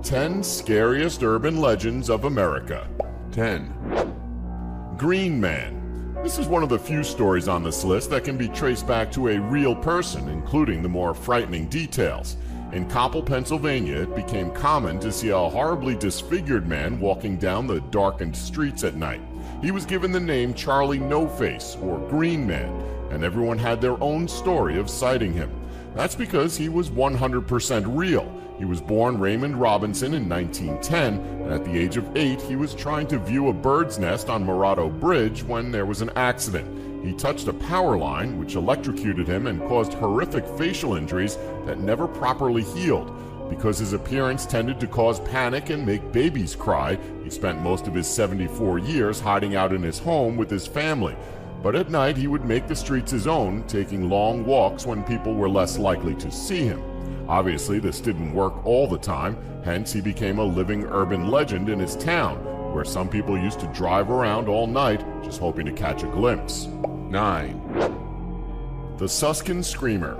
10 Scariest Urban Legends of America. 10. Green Man. This is one of the few stories on this list that can be traced back to a real person, including the more frightening details. In Coppell, Pennsylvania, it became common to see a horribly disfigured man walking down the darkened streets at night. He was given the name Charlie No-Face, or Green Man, and everyone had their own story of sighting him. That's because he was 100% real. He was born Raymond Robinson in 1910, and at the age of 8, he was trying to view a bird's nest on Murado Bridge when there was an accident. He touched a power line, which electrocuted him and caused horrific facial injuries that never properly healed. Because his appearance tended to cause panic and make babies cry, he spent most of his 74 years hiding out in his home with his family. But at night, he would make the streets his own, taking long walks when people were less likely to see him. Obviously, this didn't work all the time, hence he became a living urban legend in his town, where some people used to drive around all night just hoping to catch a glimpse. 9. The Suskin Screamer.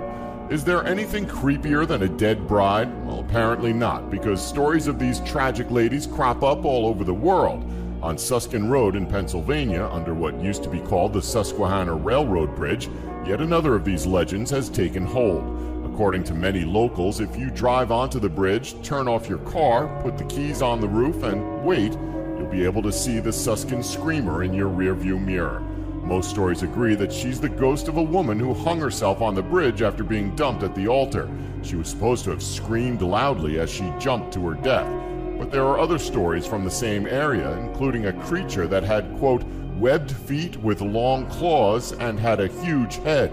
Is there anything creepier than a dead bride? Well, apparently not, because stories of these tragic ladies crop up all over the world. On Suskin Road in Pennsylvania, under what used to be called the Susquehanna Railroad Bridge, yet another of these legends has taken hold. According to many locals, if you drive onto the bridge, turn off your car, put the keys on the roof, and wait, you'll be able to see the Suskin Screamer in your rearview mirror. Most stories agree that she's the ghost of a woman who hung herself on the bridge after being dumped at the altar. She was supposed to have screamed loudly as she jumped to her death. But there are other stories from the same area, including a creature that had, quote, webbed feet with long claws and had a huge head.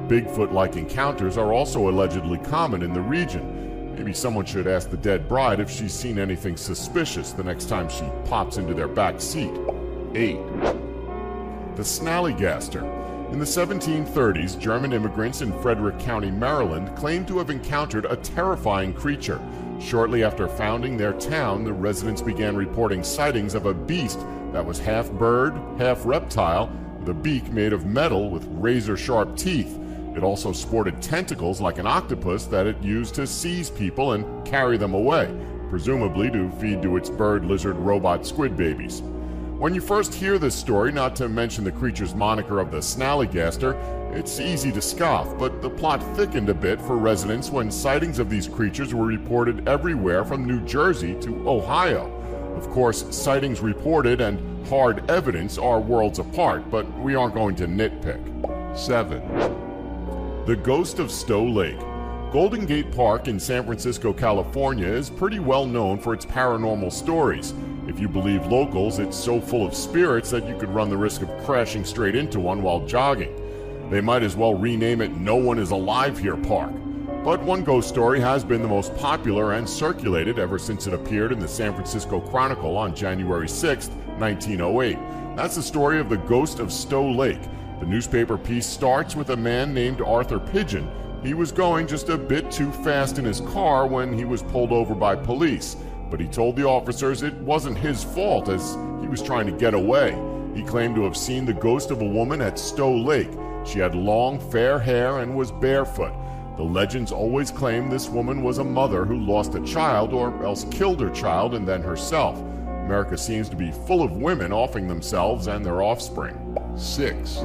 Bigfoot-like encounters are also allegedly common in the region. Maybe someone should ask the dead bride if she's seen anything suspicious the next time she pops into their back seat. 8. The Snallygaster. In the 1730s, German immigrants in Frederick County, Maryland, claimed to have encountered a terrifying creature. Shortly after founding their town, the residents began reporting sightings of a beast that was half bird, half reptile, with a beak made of metal with razor-sharp teeth. It also sported tentacles like an octopus that it used to seize people and carry them away, presumably to feed to its bird, lizard, robot squid babies. When you first hear this story, not to mention the creature's moniker of the Snallygaster, it's easy to scoff, but the plot thickened a bit for residents when sightings of these creatures were reported everywhere from New Jersey to Ohio. Of course, sightings reported and hard evidence are worlds apart, but we aren't going to nitpick. 7. The Ghost of Stowe Lake. Golden Gate Park in San Francisco, California is pretty well known for its paranormal stories. If you believe locals, it's so full of spirits that you could run the risk of crashing straight into one while jogging. They might as well rename it No One Is Alive Here Park. But one ghost story has been the most popular and circulated ever since it appeared in the San Francisco Chronicle on January 6, 1908. That's the story of the Ghost of Stowe Lake. The newspaper piece starts with a man named Arthur Pigeon. He was going just a bit too fast in his car when he was pulled over by police, but he told the officers it wasn't his fault as he was trying to get away. He claimed to have seen the ghost of a woman at Stowe Lake. She had long, fair hair and was barefoot. The legends always claim this woman was a mother who lost a child or else killed her child and then herself. America seems to be full of women offing themselves and their offspring. 6.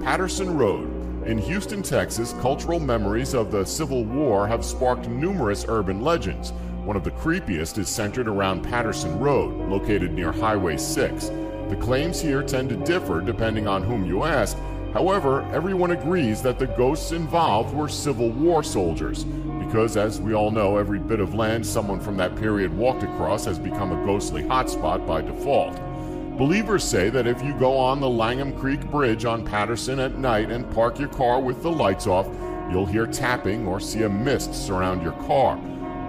Patterson Road. In Houston, Texas, cultural memories of the Civil War have sparked numerous urban legends. One of the creepiest is centered around Patterson Road, located near Highway 6. The claims here tend to differ depending on whom you ask. However, everyone agrees that the ghosts involved were Civil War soldiers, because as we all know, every bit of land someone from that period walked across has become a ghostly hotspot by default. Believers say that if you go on the Langham Creek Bridge on Patterson at night and park your car with the lights off, you'll hear tapping or see a mist surround your car.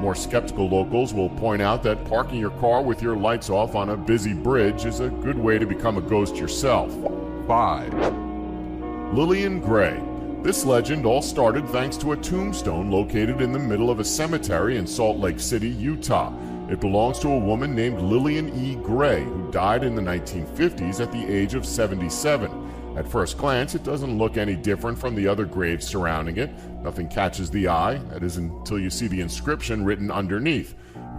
More skeptical locals will point out that parking your car with your lights off on a busy bridge is a good way to become a ghost yourself. 5. Lillian Gray. This legend all started thanks to a tombstone located in the middle of a cemetery in Salt Lake City, Utah. It belongs to a woman named Lillian E. Gray, who died in the 1950s at the age of 77. At first glance, it doesn't look any different from the other graves surrounding it. Nothing catches the eye, that is until you see the inscription written underneath.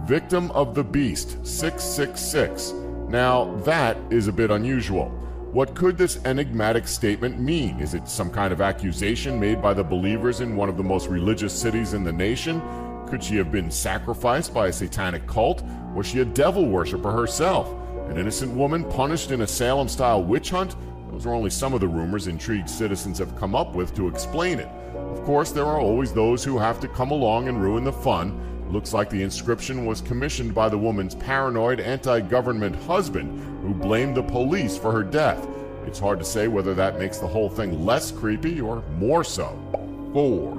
Victim of the Beast 666. Now, that is a bit unusual. What could this enigmatic statement mean? Is it some kind of accusation made by the believers in one of the most religious cities in the nation? Could she have been sacrificed by a satanic cult? Was she a devil worshiper herself? An innocent woman punished in a Salem-style witch hunt? Those are only some of the rumors intrigued citizens have come up with to explain it. Of course, there are always those who have to come along and ruin the fun. It looks like the inscription was commissioned by the woman's paranoid anti-government husband, who blamed the police for her death. It's hard to say whether that makes the whole thing less creepy or more so. 4.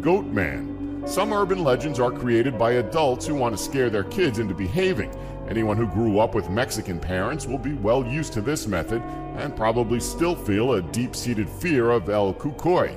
Goat Man. Some urban legends are created by adults who want to scare their kids into behaving. Anyone who grew up with Mexican parents will be well used to this method and probably still feel a deep-seated fear of El Cucuy.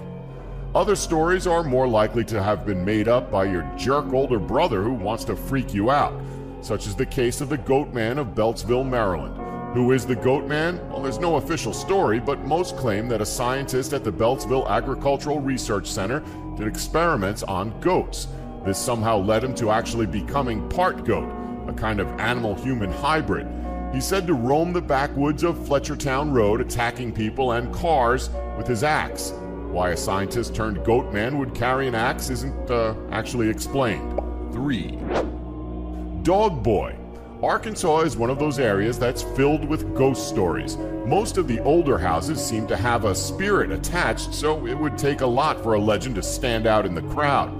Other stories are more likely to have been made up by your jerk older brother who wants to freak you out, such as the case of the Goat Man of Beltsville, Maryland. Who is the Goat Man? Well, there's no official story, but most claim that a scientist at the Beltsville Agricultural Research Center did experiments on goats. This somehow led him to actually becoming part goat, a kind of animal-human hybrid. He's said to roam the backwoods of Fletchertown Road, attacking people and cars with his axe. Why a scientist turned Goat Man would carry an axe isn't actually explained. 3. Dog Boy. Arkansas is one of those areas that's filled with ghost stories. Most of the older houses seem to have a spirit attached, so it would take a lot for a legend to stand out in the crowd.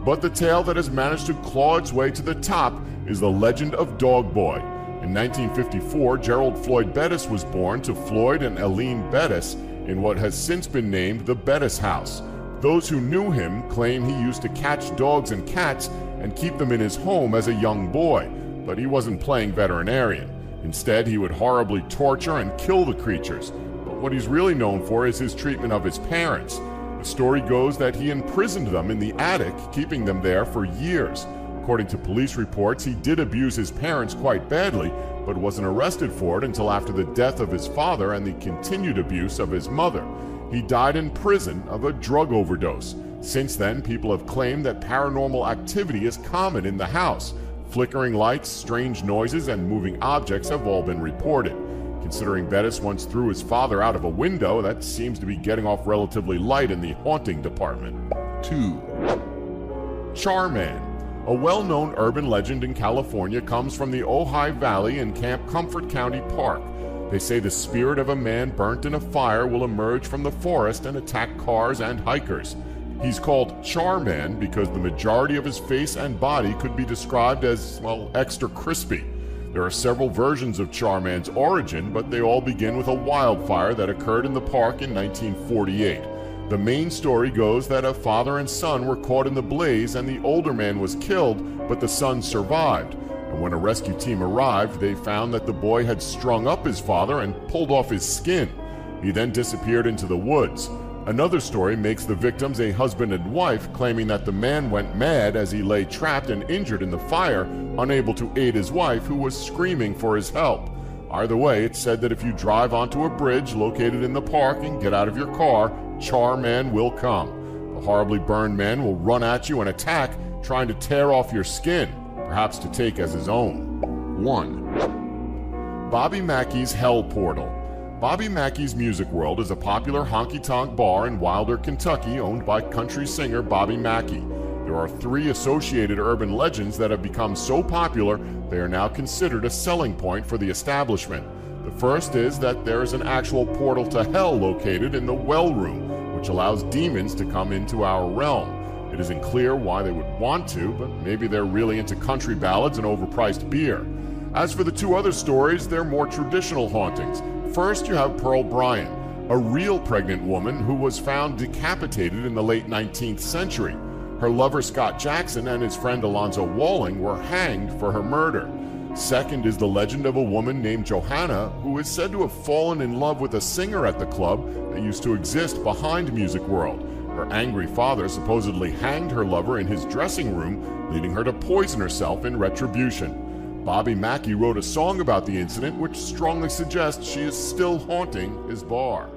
But the tale that has managed to claw its way to the top is the legend of Dog Boy. In 1954, Gerald Floyd Bettis was born to Floyd and Eileen Bettis in what has since been named the Bettis House. Those who knew him claim he used to catch dogs and cats and keep them in his home as a young boy. But he wasn't playing veterinarian. Instead, he would horribly torture and kill the creatures. But what he's really known for is his treatment of his parents. The story goes that he imprisoned them in the attic, keeping them there for years. According to police reports, he did abuse his parents quite badly, but wasn't arrested for it until after the death of his father and the continued abuse of his mother. He died in prison of a drug overdose. Since then, people have claimed that paranormal activity is common in the house. Flickering lights, strange noises, and moving objects have all been reported. Considering Bettis once threw his father out of a window, that seems to be getting off relatively light in the haunting department. 2. Charman. A well-known urban legend in California comes from the Ojai Valley in Camp Comfort County Park. They say the spirit of a man burnt in a fire will emerge from the forest and attack cars and hikers. He's called Charman because the majority of his face and body could be described as, well, extra crispy. There are several versions of Charman's origin, but they all begin with a wildfire that occurred in the park in 1948. The main story goes that a father and son were caught in the blaze and the older man was killed, but the son survived. And when a rescue team arrived, they found that the boy had strung up his father and pulled off his skin. He then disappeared into the woods. Another story makes the victims a husband and wife, claiming that the man went mad as he lay trapped and injured in the fire, unable to aid his wife, who was screaming for his help. Either way, it's said that if you drive onto a bridge located in the park and get out of your car, Charman will come. The horribly burned man will run at you and attack, trying to tear off your skin, perhaps to take as his own. 1. Bobby Mackey's Hell Portal. Bobby Mackey's Music World is a popular honky-tonk bar in Wilder, Kentucky, owned by country singer Bobby Mackey. There are 3 associated urban legends that have become so popular they are now considered a selling point for the establishment. The first is that there is an actual portal to hell located in the well room, which allows demons to come into our realm. It isn't clear why they would want to, but maybe they're really into country ballads and overpriced beer. As for the 2 other stories, they're more traditional hauntings. First, you have Pearl Bryan, a real pregnant woman who was found decapitated in the late 19th century. Her lover Scott Jackson and his friend Alonzo Walling were hanged for her murder. Second is the legend of a woman named Johanna who is said to have fallen in love with a singer at the club that used to exist behind Music World. Her angry father supposedly hanged her lover in his dressing room, leading her to poison herself in retribution. Bobby Mackey wrote a song about the incident which strongly suggests she is still haunting his bar.